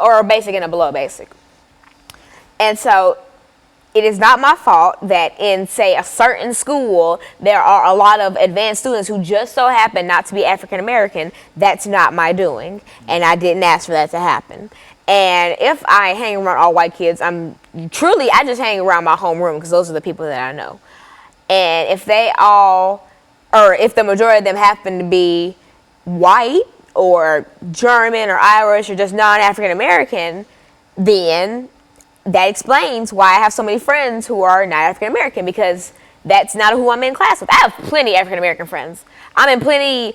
or a basic and a below basic. And so it is not my fault that in, say, a certain school, there are a lot of advanced students who just so happen not to be African American. That's not my doing, and I didn't ask for that to happen. And if I hang around all white kids, I just hang around my homeroom because those are the people that I know. And if if the majority of them happen to be white or German or Irish or just non-African American, then that explains why I have so many friends who are not African American, because that's not who I'm in class with. I have plenty of African American friends. I'm in plenty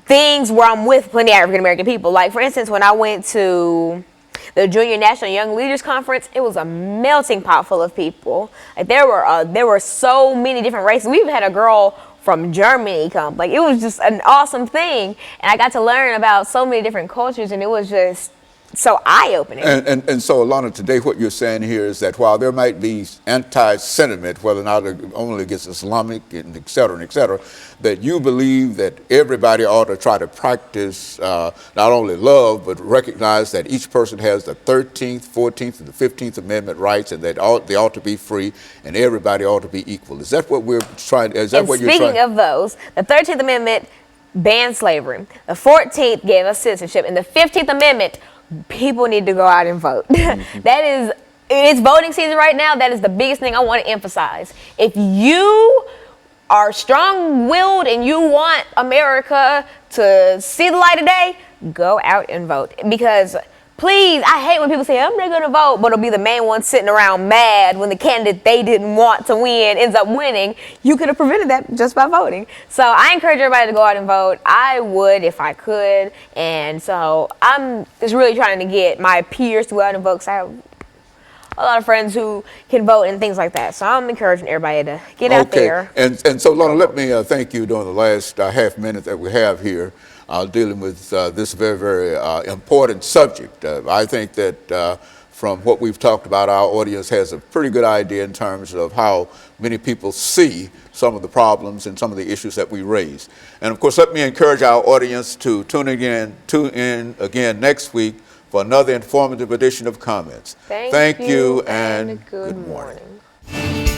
things where I'm with plenty of African American people. Like, for instance, when I went to the Junior National Young Leaders Conference, it was a melting pot full of people. Like, there were so many different races. We even had a girl from Germany come. Like, it was just an awesome thing, and I got to learn about so many different cultures, and it was just so eye-opening. And so, Alana, today what you're saying here is that while there might be anti-sentiment, whether or not only against Islamic and et cetera, that you believe that everybody ought to try to practice not only love, but recognize that each person has the 13th, 14th, and the 15th Amendment rights, and that they ought to be free, and everybody ought to be equal. Is that what we're trying? Is that and what you're trying? Speaking of those, the 13th Amendment banned slavery. The 14th gave us citizenship, and the 15th Amendment, people need to go out and vote. It's voting season right now. That is the biggest thing I want to emphasize. If you are strong-willed and you want America to see the light of day, go out and vote. Because, please, I hate when people say, I'm not going to vote, but it'll be the main one sitting around mad when the candidate they didn't want to win ends up winning. You could have prevented that just by voting. So I encourage everybody to go out and vote. I would if I could. And so I'm just really trying to get my peers to go out and vote, because I have a lot of friends who can vote and things like that. So I'm encouraging everybody to get out there. And so, Lorna, let me thank you during the last half minute that we have here dealing with this very, very important subject. I think that from what we've talked about, our audience has a pretty good idea in terms of how many people see some of the problems and some of the issues that we raise. And of course, let me encourage our audience to tune in again next week for another informative edition of Comments. Thank you and good morning. morning.